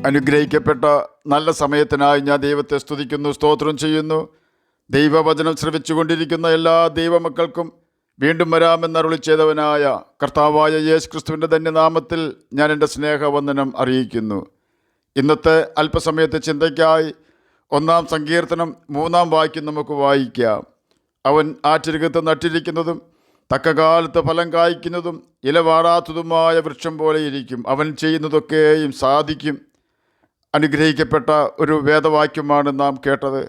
അനുഗ്രഹിക്കപ്പെട്ട നല്ല സമയത്തിനായി ഞാൻ ദൈവത്തെ സ്തുതിക്കുന്നു, സ്തോത്രം ചെയ്യുന്നു. ദൈവവചനം ശ്രവിച്ചുകൊണ്ടിരിക്കുന്ന എല്ലാ ദൈവമക്കൾക്കും വീണ്ടും വരാമെന്നരുളി ചെയ്തവനായ കർത്താവായ യേശു ക്രിസ്തുവിൻ്റെ ധന്യനാമത്തിൽ ഞാൻ എൻ്റെ സ്നേഹവന്ദനം അറിയിക്കുന്നു. ഇന്നത്തെ അല്പസമയത്തെ ചിന്തയ്ക്കായി 1 സങ്കീർത്തനം 3 വാക്യം നമുക്ക് വായിക്കാം. അവൻ ആറ്റരികത്ത് നട്ടിരിക്കുന്നതും തക്കകാലത്ത് ഫലം കായ്ക്കുന്നതും ഇലവാടാത്തതുമായ വൃക്ഷം പോലെ ഇരിക്കും. അവൻ ചെയ്യുന്നതൊക്കെയും സാധിക്കും. അനുഗ്രഹിക്കപ്പെട്ട ഒരു വേദവാക്യമാണ് നാം കേട്ടത്.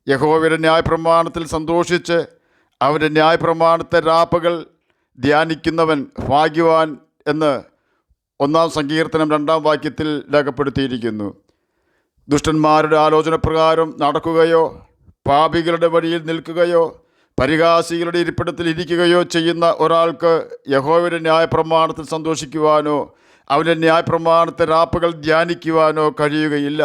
യഹോവയുടെ ന്യായപ്രമാണത്തിൽ സന്തോഷിച്ച് അവൻ്റെ ന്യായപ്രമാണത്തെ രാപ്പകൽ ധ്യാനിക്കുന്നവൻ ഭാഗ്യവാൻ എന്ന് 1 സങ്കീർത്തനം 2 വാക്യത്തിൽ രേഖപ്പെടുത്തിയിരിക്കുന്നു. ദുഷ്ടന്മാരുടെ ആലോചന പ്രകാരം നടക്കുകയോ പാപികളുടെ വഴിയിൽ നിൽക്കുകയോ പരിഹാസികളുടെ ഇരിപ്പിടത്തിൽ ഇരിക്കുകയോ ചെയ്യുന്ന ഒരാൾക്ക് യഹോവയുടെ ന്യായപ്രമാണത്തിൽ സന്തോഷിക്കുവാനോ അവൻ്റെ ന്യായപ്രമാണത്തെ രാപ്പകൽ ധ്യാനിക്കുവാനോ കഴിയുകയില്ല.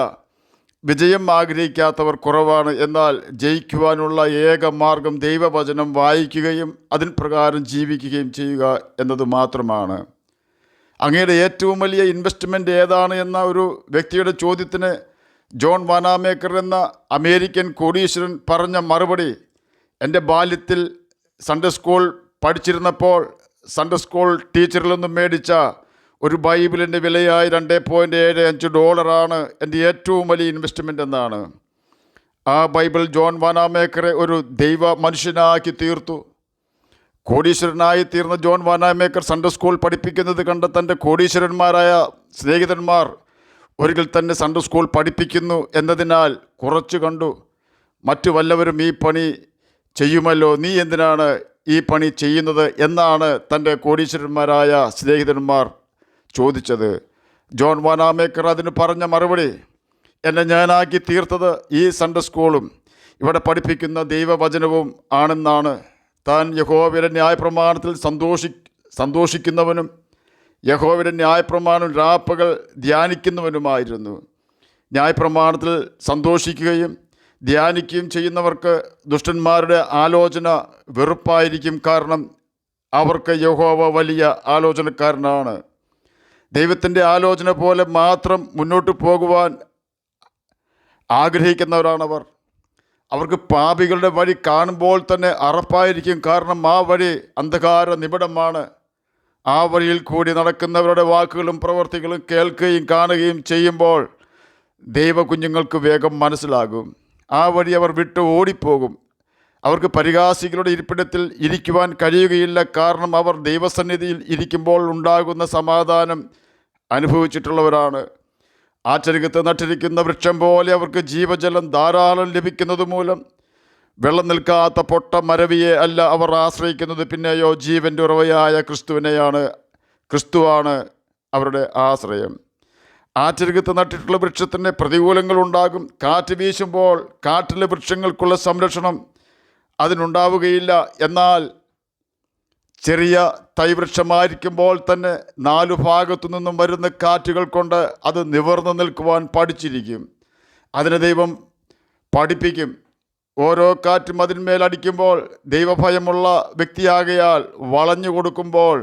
വിജയം ആഗ്രഹിക്കാത്തവർ കുറവാണ്. എന്നാൽ ജയിക്കുവാനുള്ള ഏക മാർഗം ദൈവവചനം വായിക്കുകയും അതിന് പ്രകാരം ജീവിക്കുകയും ചെയ്യുക എന്നത് മാത്രമാണ്. അങ്ങയുടെ ഏറ്റവും വലിയ ഇൻവെസ്റ്റ്മെൻറ്റ് ഏതാണ് എന്ന ഒരു വ്യക്തിയുടെ ചോദ്യത്തിന് ജോൺ വാനാമേക്കർ എന്ന അമേരിക്കൻ കോടീശ്വരൻ പറഞ്ഞ മറുപടി, എൻ്റെ ബാല്യത്തിൽ സൺഡേ സ്കൂൾ പഠിച്ചിരുന്നപ്പോൾ സൺഡേ സ്കൂൾ ടീച്ചറിൽ നിന്നും മേടിച്ച ഒരു ബൈബിളിൻ്റെ വിലയായി $2.75 എൻ്റെ ഏറ്റവും വലിയ ഇൻവെസ്റ്റ്മെൻ്റ് എന്നാണ്. ആ ബൈബിൾ ജോൺ വാനാമേക്കറെ ഒരു ദൈവ മനുഷ്യനാക്കി തീർത്തു. കോടീശ്വരനായി തീർന്ന ജോൺ വാനാമേക്കർ സൺഡേ സ്കൂൾ പഠിപ്പിക്കുന്നത് കണ്ട തൻ്റെ കോടീശ്വരന്മാരായ സ്നേഹിതന്മാർ ഒരിക്കൽ തന്നെ സൺഡേ സ്കൂൾ പഠിപ്പിക്കുന്നു എന്നതിനാൽ കുറച്ച് കണ്ടു. മറ്റു വല്ലവരും ഈ പണി ചെയ്യുമല്ലോ, നീ എന്തിനാണ് ഈ പണി ചെയ്യുന്നത് എന്നാണ് തൻ്റെ കോടീശ്വരന്മാരായ സ്നേഹിതന്മാർ ചോദിച്ചത്. ജോൺ വാനാമേക്കർ അതിന് പറഞ്ഞ മറുപടി, എന്നെ ഞാനാക്കി തീർത്തത് ഈ സൺഡേ സ്കൂളും ഇവിടെ പഠിപ്പിക്കുന്ന ദൈവവചനവും ആണെന്നാണ്. താൻ യഹോവയുടെ ന്യായപ്രമാണത്തിൽ സന്തോഷിക്കുന്നവനും യഹോവയുടെ ന്യായപ്രമാണം രാപ്പകൽ ധ്യാനിക്കുന്നവനുമായിരുന്നു. ന്യായപ്രമാണത്തിൽ സന്തോഷിക്കുകയും ധ്യാനിക്കുകയും ചെയ്യുന്നവർക്ക് ദുഷ്ടന്മാരുടെ ആലോചന വെറുപ്പായിരിക്കും. കാരണം അവർക്ക് യഹോവ വലിയ ആലോചനക്കാരനാണ്. ദൈവത്തിൻ്റെ ആലോചന പോലെ മാത്രം മുന്നോട്ട് പോകുവാൻ ആഗ്രഹിക്കുന്നവരാണവർ. അവർക്ക് പാപികളുടെ വഴി കാണുമ്പോൾ തന്നെ അറപ്പായിരിക്കും. കാരണം ആ വഴി അന്ധകാര നിബിഡമാണ്. ആ വഴിയിൽ കൂടി നടക്കുന്നവരുടെ വാക്കുകളും പ്രവൃത്തികളും കേൾക്കുകയും കാണുകയും ചെയ്യുമ്പോൾ ദൈവകുഞ്ഞുങ്ങൾക്ക് വേഗം മനസ്സിലാകും. ആ വഴി അവർ വിട്ട് ഓടിപ്പോകും. അവർക്ക് പരിഹാസികളുടെ ഇരിപ്പിടത്തിൽ ഇരിക്കുവാൻ കഴിയുകയില്ല. കാരണം അവർ ദൈവസന്നിധിയിൽ ഇരിക്കുമ്പോൾ ഉണ്ടാകുന്ന സമാധാനം അനുഭവിച്ചിട്ടുള്ളവരാണ്. ആറ്റരികത്ത് നട്ടിരിക്കുന്ന വൃക്ഷം പോലെ അവർക്ക് ജീവജലം ധാരാളം ലഭിക്കുന്നത് മൂലം വെള്ളം നിൽക്കാത്ത പൊട്ട മരവിയെ അല്ല അവർ ആശ്രയിക്കുന്നത്, പിന്നെയോ ജീവൻ്റെ ഉറവയായ ക്രിസ്തുവിനെയാണ്. ക്രിസ്തുവാണ് അവരുടെ ആശ്രയം. ആറ്റരികത്ത് നട്ടിട്ടുള്ള വൃക്ഷത്തിന് പ്രതികൂലങ്ങളുണ്ടാകും. കാറ്റ് വീശുമ്പോൾ കാട്ടിലെ വൃക്ഷങ്ങൾക്കുള്ള സംരക്ഷണം അതിനുണ്ടാവുകയില്ല. എന്നാൽ ചെറിയ തൈവൃക്ഷമായിരിക്കുമ്പോൾ തന്നെ 4 ഭാഗത്തു നിന്നും വരുന്ന കാറ്റുകൾ കൊണ്ട് അത് നിവർന്നു നിൽക്കുവാൻ പഠിച്ചിരിക്കും. അതിനെ ദൈവം പഠിപ്പിക്കും. ഓരോ കാറ്റും അതിന്മേലടിക്കുമ്പോൾ ദൈവഭയമുള്ള വ്യക്തിയാകയാൽ വളഞ്ഞു കൊടുക്കുമ്പോൾ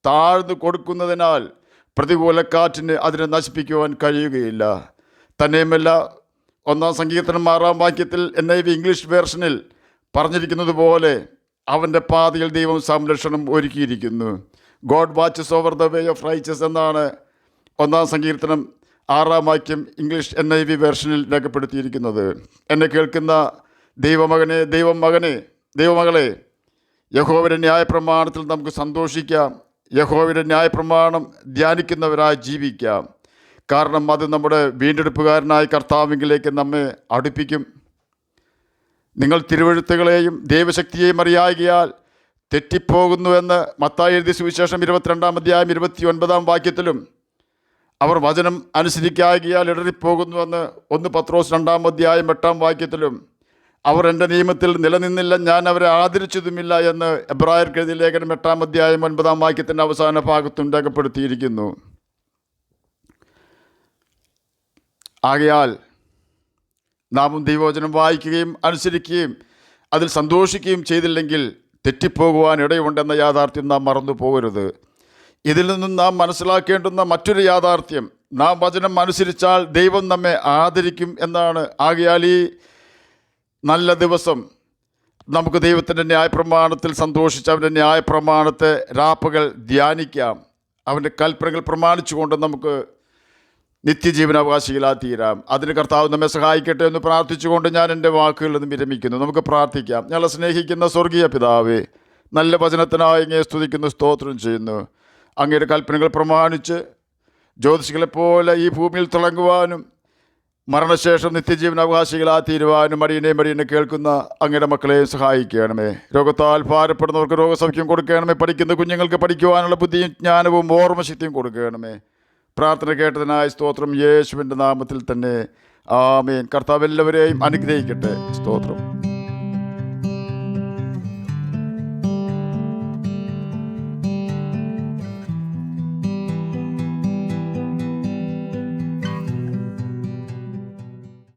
താഴ്ന്നു കൊടുക്കുന്നതിനാൽ പ്രതികൂല കാറ്റിന് അതിനെ നശിപ്പിക്കുവാൻ കഴിയുകയില്ല. തന്നെയുമല്ല, 1 സങ്കീർത്തനം 6 വാക്യത്തിൽ NIV ഇംഗ്ലീഷ് വേർഷനിൽ പറഞ്ഞിരിക്കുന്നത് പോലെ അവൻ്റെ പാതയിൽ ദൈവം സംരക്ഷണം ഒരുക്കിയിരിക്കുന്നു. God watches over the way of righteous എന്നാണ് 1 സങ്കീർത്തനം 6 വാക്യം ഇംഗ്ലീഷ് NIV വേർഷനിൽ രേഖപ്പെടുത്തിയിരിക്കുന്നത്. എന്നെ കേൾക്കുന്ന ദൈവമകനെ, ദൈവമകളെ, യഹോവയുടെ ന്യായപ്രമാണത്തിൽ നമുക്ക് സന്തോഷിക്കാം. യഹോവയുടെ ന്യായപ്രമാണം ധ്യാനിക്കുന്നവരായി ജീവിക്കാം. കാരണം അത് നമ്മുടെ വീണ്ടെടുപ്പുകാരനായ കർത്താവിലേക്ക് നമ്മെ അടുപ്പിക്കും. നിങ്ങൾ തിരുവെഴുത്തുകളെയും ദൈവശക്തിയെയും അറിയാകിയാൽ തെറ്റിപ്പോകുന്നുവെന്ന് മത്തായി എഴുതിയ സുവിശേഷം 22 29 വാക്യത്തിലും, അവർ വചനം അനുസരിക്കാകിയാൽ ഇടറിപ്പോകുന്നുവെന്ന് 1 പത്രോസ് 2 8 വാക്യത്തിലും, അവർ എൻ്റെ നിയമത്തിൽ നിലനിന്നില്ല, ഞാൻ അവരെ ആദരിച്ചതുമില്ല എന്ന് എബ്രായർക്ക് എഴുതിയ ലേഖനം 8 9 വാക്യത്തിൻ്റെ അവസാന ഭാഗത്തും രേഖപ്പെടുത്തിയിരിക്കുന്നു. ആകയാൽ നാമും ദൈവവചനം വായിക്കുകയും അനുസരിക്കുകയും അതിൽ സന്തോഷിക്കുകയും ചെയ്തില്ലെങ്കിൽ തെറ്റിപ്പോകുവാൻ ഇടയുണ്ടെന്ന യാഥാർത്ഥ്യം നാം മറന്നു പോകരുത്. ഇതിൽ നിന്നും നാം മനസ്സിലാക്കേണ്ടുന്ന മറ്റൊരു യാഥാർത്ഥ്യം, നാം വചനം അനുസരിച്ചാൽ ദൈവം നമ്മെ ആദരിക്കും എന്നാണ്. ആകയാൽ ഈ നല്ല ദിവസം നമുക്ക് ദൈവത്തിൻ്റെ ന്യായപ്രമാണത്തിൽ സന്തോഷിച്ച് അവൻ്റെ ന്യായപ്രമാണത്തെ രാപ്പകൽ ധ്യാനിക്കാം. അവൻ്റെ കൽപ്പനകൾ പ്രമാണിച്ചുകൊണ്ട് നമുക്ക് നിത്യജീവനാവകാശികളായി തീരാം. അതിന് കർത്താവ് നമ്മെ സഹായിക്കട്ടെ എന്ന് പ്രാർത്ഥിച്ചുകൊണ്ട് ഞാൻ എൻ്റെ വാക്കുകളിൽ നിന്ന് വിരമിക്കുന്നു. നമുക്ക് പ്രാർത്ഥിക്കാം. ഞങ്ങളെ സ്നേഹിക്കുന്ന സ്വർഗീയ പിതാവേ, നല്ല വചനത്തിനായി അങ്ങയെ സ്തുതിക്കുന്നു, സ്തോത്രം ചെയ്യുന്നു. അങ്ങയുടെ കൽപ്പനകൾ പ്രമാണിച്ച് ജ്യോതിഷികളെപ്പോലെ ഈ ഭൂമിയിൽ തിളങ്ങുവാനും മരണശേഷം നിത്യജീവനാവകാശികളായി തീരുവാനും മടിയനെ കേൾക്കുന്ന അങ്ങയുടെ മക്കളെ സഹായിക്കണമേ. രോഗത്താൽ ഭാരപ്പെടുന്നവർക്ക് രോഗസൗഖ്യം കൊടുക്കണമേ. പഠിക്കുന്ന കുഞ്ഞുങ്ങൾക്ക് പഠിക്കുവാനുള്ള ബുദ്ധിയും ജ്ഞാനവും ഓർമ്മശക്തിയും കൊടുക്കണമേ. പ്രാർത്ഥന കേട്ടതിനായി സ്തോത്രം. യേശുവിൻ്റെ നാമത്തിൽ തന്നെ ആമേൻ. കർത്താവ് എല്ലാവരെയും അനുഗ്രഹിക്കട്ടെ. സ്തോത്രം.